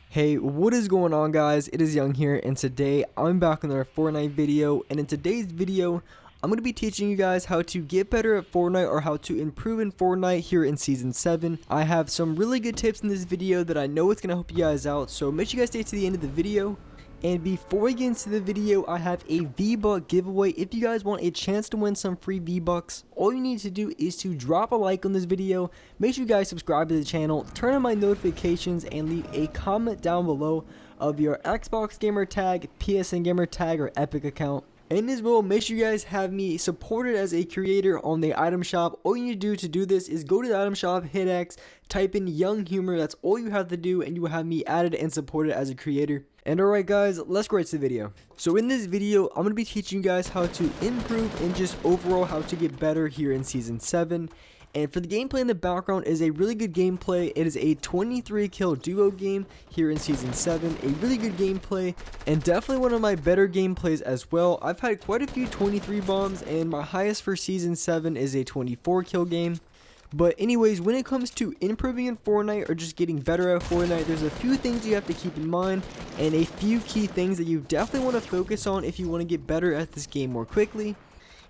Hey, what is going on, guys? It is Young here, and today I'm back with another Fortnite video. And in today's video, I'm going to be teaching you guys how to get better at Fortnite, or how to improve in Fortnite here in Season 7. I have some really good tips in this video that I know it's going to help you guys out, so make sure you guys stay to the end of the video. And before we get into the video, I have a V-Buck giveaway. If you guys want a chance to win some free V-Bucks, all you need to do is to drop a like on this video, make sure you guys subscribe to the channel, turn on my notifications, and leave a comment down below of your Xbox gamer tag, PSN gamer tag, or Epic account. And as well, make sure you guys have me supported as a creator on the item shop. All you need to do this is go to the item shop, hit X, type in Young Humor. That's all you have to do, and you will have me added and supported as a creator. And alright guys, let's go right to the video. So in this video, I'm going to be teaching you guys how to improve and just overall how to get better here in Season 7. And for the gameplay in the background is a really good gameplay. It is a 23 kill duo game here in Season 7. A really good gameplay, and definitely one of my better gameplays as well. I've had quite a few 23 bombs, and my highest for Season 7 is a 24 kill game. But anyways, when it comes to improving in Fortnite or just getting better at Fortnite, there's a few things you have to keep in mind, and a few key things that you definitely want to focus on if you want to get better at this game more quickly.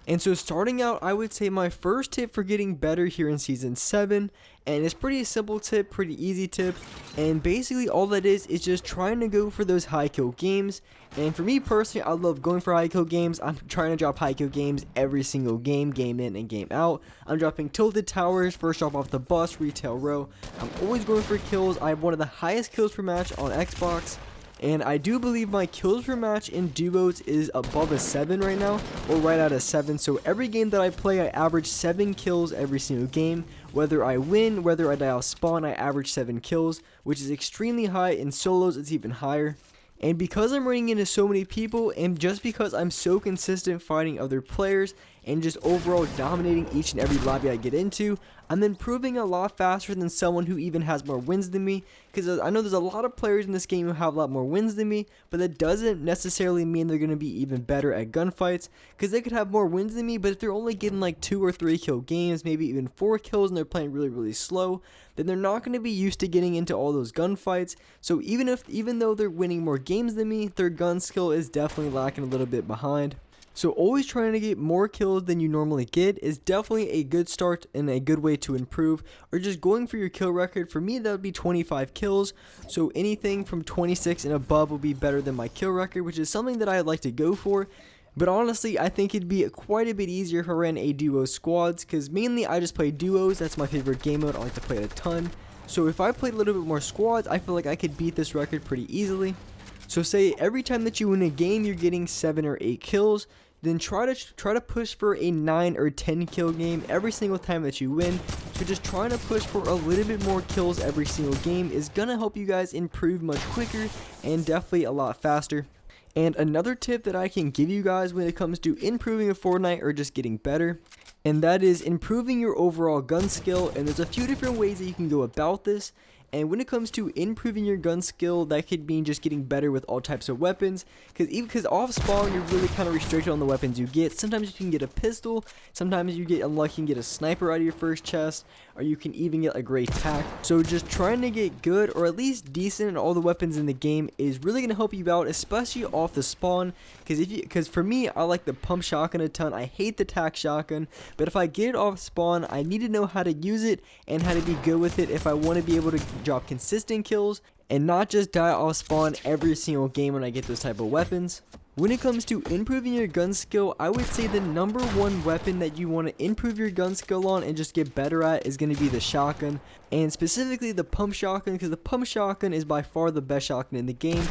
And so starting out, I would say my first tip for getting better here in Season 7, and it's pretty simple tip, pretty easy tip, and basically all that is just trying to go for those high kill games. And for me personally, I love going for high kill games. I'm trying to drop high kill games every single game in and game out. I'm dropping tilted towers, first drop off the bus, retail row. I'm always going for kills. I have one of the highest kills per match on Xbox. And I do believe my kills per match in duos is above a 7 right now, or right at a 7. So every game that I play, I average 7 kills every single game. Whether I win, whether I die off spawn, I average 7 kills, which is extremely high. In solos, it's even higher. And because I'm running into so many people, and just because I'm so consistent fighting other players and just overall dominating each and every lobby I get into, I'm improving a lot faster than someone who even has more wins than me. Because I know there's a lot of players in this game who have a lot more wins than me, but that doesn't necessarily mean they're going to be even better at gunfights. Because they could have more wins than me, but if they're only getting like 2 or 3 kill games, maybe even 4 kills, and they're playing really slow, then they're not going to be used to getting into all those gunfights. So even though they're winning more games than me, their gun skill is definitely lacking a little bit behind. So always trying to get more kills than you normally get is definitely a good start and a good way to improve. Or just going for your kill record. For me, that would be 25 kills. So anything from 26 and above will be better than my kill record, which is something that I'd like to go for. But honestly, I think it'd be quite a bit easier if I ran a duo squads, because mainly I just play duos. That's my favorite game mode. I like to play it a ton. So if I played a little bit more squads, I feel like I could beat this record pretty easily. So say every time that you win a game, you're getting 7 or 8 kills. Then try to push for a 9 or 10 kill game every single time that you win. So just trying to push for a little bit more kills every single game is gonna help you guys improve much quicker and definitely a lot faster. And another tip that I can give you guys when it comes to improving in Fortnite or just getting better, and that is improving your overall gun skill. And there's a few different ways that you can go about this. And when it comes to improving your gun skill, that could mean just getting better with all types of weapons. Because off spawn, you're really kind of restricted on the weapons you get. Sometimes you can get a pistol, sometimes you get unlucky and get a sniper out of your first chest, or you can even get a great tac. So just trying to get good or at least decent in all the weapons in the game is really going to help you out, especially off the spawn. Because for me, I like the pump shotgun a ton. I hate the tac shotgun, but if I get it off spawn, I need to know how to use it and how to be good with it if I want to be able to drop consistent kills and not just die off spawn every single game when I get those type of weapons. When it comes to improving your gun skill, I would say the number one weapon that you want to improve your gun skill on and just get better at is going to be the shotgun, and specifically the pump shotgun, because the pump shotgun is by far the best shotgun in the game.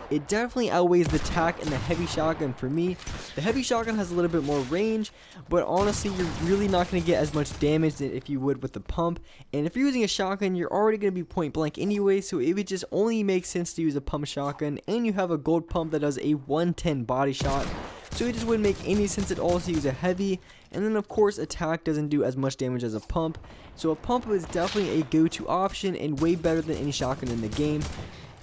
It definitely outweighs the tac and the heavy shotgun for me. The heavy shotgun has a little bit more range, but honestly, you're really not going to get as much damage as if you would with the pump. And if you're using a shotgun, you're already going to be point blank anyway, so it would just only make sense to use a pump shotgun. And you have a gold pump that does a 110 body shot, so it just wouldn't make any sense at all to use a heavy. And then of course, attack doesn't do as much damage as a pump, so a pump is definitely a go-to option and way better than any shotgun in the game.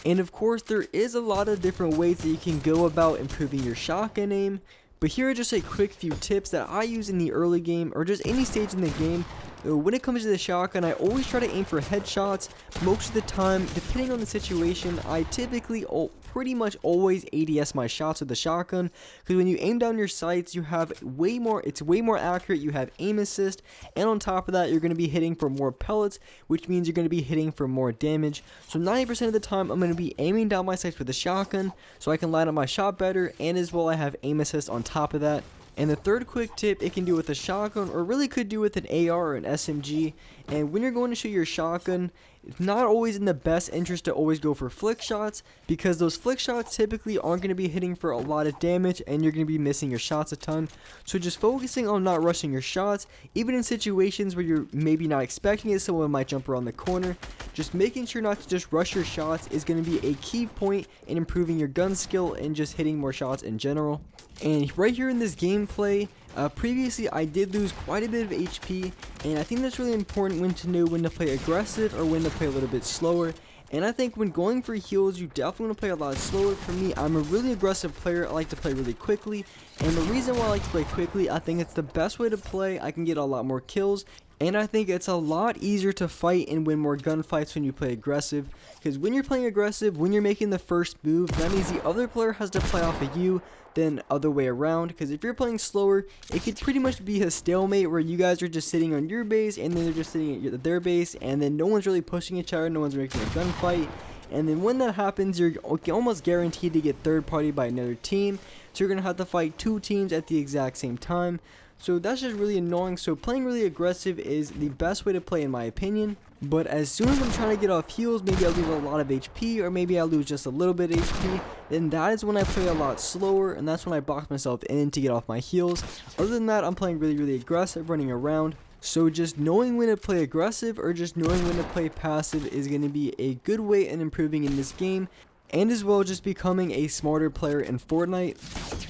And of course, there is a lot of different ways that you can go about improving your shotgun aim, but here are just a quick few tips that I use in the early game or just any stage in the game When it comes to the shotgun, I always try to aim for headshots. Most of the time, depending on the situation, I typically pretty much always ADS my shots with the shotgun, because when you aim down your sights, you have it's way more accurate. You have aim assist, and on top of that, you're going to be hitting for more pellets, which means you're going to be hitting for more damage. So 90% of the time, I'm going to be aiming down my sights with the shotgun, so I can line up my shot better, and as well I have aim assist on top of that. And the third quick tip, it can do with a shotgun, or really could do with an AR or an SMG. And when you're going to shoot your shotgun, it's not always in the best interest to always go for flick shots, because those flick shots typically aren't going to be hitting for a lot of damage, and you're going to be missing your shots a ton. So just focusing on not rushing your shots, even in situations where you're maybe not expecting it, someone might jump around the corner. Just making sure not to just rush your shots is going to be a key point in improving your gun skill and just hitting more shots in general. And right here in this gameplay, previously I did lose quite a bit of HP, and I think that's really important when to know when to play aggressive or when to play a little bit slower. And I think when going for heals, you definitely want to play a lot slower. For me, I'm a really aggressive player. I like to play really quickly, and the reason why I like to play quickly, I think it's the best way to play. I can get a lot more kills, and I think it's a lot easier to fight and win more gunfights when you play aggressive. Because when you're playing aggressive, when you're making the first move, that means the other player has to play off of you, then other way around. Because if you're playing slower, it could pretty much be a stalemate where you guys are just sitting on your base, and then they're just sitting at their base, and then no one's really pushing each other, no one's making a gunfight. And then when that happens, you're almost guaranteed to get third party by another team. So you're going to have to fight two teams at the exact same time. So that's just really annoying. So playing really aggressive is the best way to play in my opinion. But as soon as I'm trying to get off heals, maybe I lose a lot of HP, or maybe I lose just a little bit of HP, then that is when I play a lot slower, and that's when I box myself in to get off my heals. Other than that, I'm playing really aggressive, running around. So just knowing when to play aggressive or just knowing when to play passive is going to be a good way in improving in this game, and as well just becoming a smarter player in Fortnite.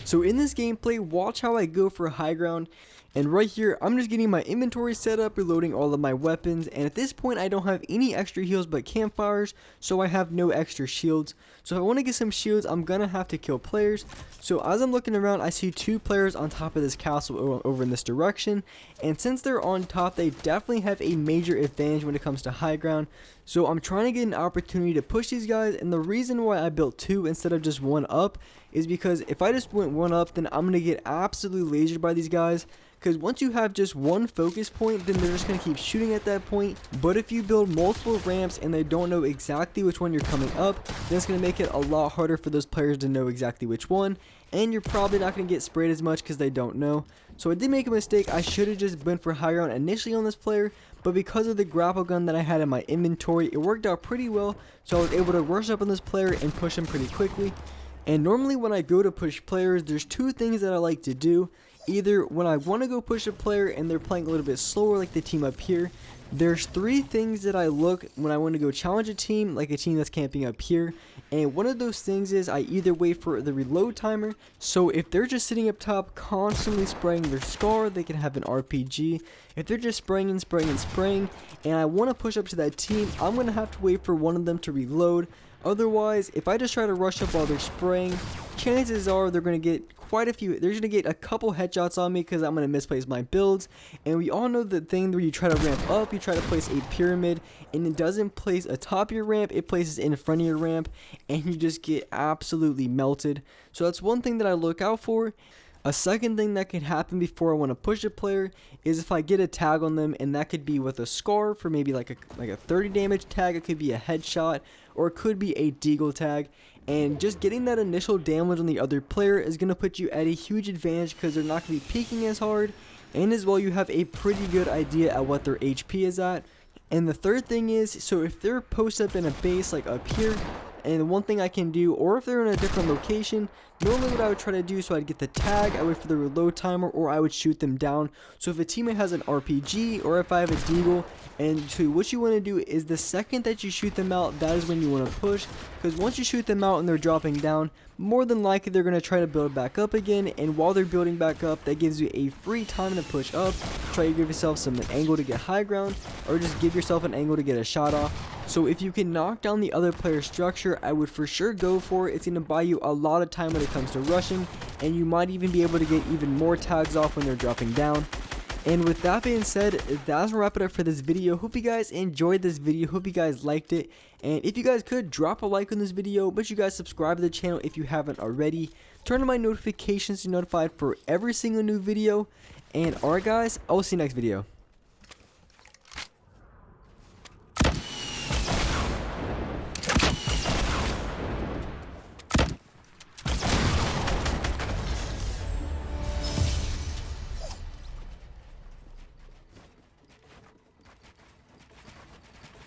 So in this gameplay, watch how I go for high ground. And right here, I'm just getting my inventory set up, reloading all of my weapons, and at this point I don't have any extra heals but campfires, so I have no extra shields. So if I want to get some shields, I'm gonna have to kill players. So as I'm looking around, I see two players on top of this castle over in this direction, and since they're on top, they definitely have a major advantage when it comes to high ground. So I'm trying to get an opportunity to push these guys, and the reason why I built two instead of just one up is because if I just went one up, then I'm gonna get absolutely lasered by these guys. Because once you have just one focus point, then they're just going to keep shooting at that point. But if you build multiple ramps and they don't know exactly which one you're coming up, then it's going to make it a lot harder for those players to know exactly which one. And you're probably not going to get sprayed as much because they don't know. So I did make a mistake. I should have just went for high ground initially on this player. But because of the grapple gun that I had in my inventory, it worked out pretty well. So I was able to rush up on this player and push him pretty quickly. And normally when I go to push players, there's two things that I like to do. Either when I want to go push a player and they're playing a little bit slower like the team up here, there's three things that I look when I want to go challenge a team, like a team that's camping up here. And one of those things is I either wait for the reload timer. So if they're just sitting up top constantly spraying their scar, they can have an RPG. If they're just spraying and I want to push up to that team, I'm going to have to wait for one of them to reload. Otherwise, if I just try to rush up while they're spraying, chances are they're going to get they're going to get a couple headshots on me because I'm going to misplace my builds. And we all know the thing where you try to ramp up, you try to place a pyramid, and it doesn't place atop your ramp, it places in front of your ramp, and you just get absolutely melted. So that's one thing that I look out for. A second thing that can happen before I want to push a player is if I get a tag on them, and that could be with a scar for maybe like a 30 damage tag, it could be a headshot, or it could be a deagle tag. And just getting that initial damage on the other player is going to put you at a huge advantage because they're not going to be peeking as hard, and as well you have a pretty good idea at what their HP is at. And the third thing is, so if they're posted up in a base like up here, and one thing I can do, or if they're in a different location, normally what I would try to do, so I'd get the tag, I wait for the reload timer, or I would shoot them down. So if a teammate has an RPG, or if I have a deagle, and so what you want to do is the second that you shoot them out, that is when you want to push, because once you shoot them out and they're dropping down, more than likely they're going to try to build back up again, and while they're building back up, that gives you a free time to push up, try to give yourself an angle to get high ground, or just give yourself an angle to get a shot off. So if you can knock down the other player's structure, I would for sure go for it. It's going to buy you a lot of time when it comes to rushing, and you might even be able to get even more tags off when they're dropping down. And with that being said, that's gonna wrap it up for this video. Hope you guys enjoyed this video. Hope you guys liked it. And if you guys could, drop a like on this video. Make sure you guys subscribe to the channel if you haven't already. Turn on my notifications to be notified for every single new video. And alright guys, I will see you next video.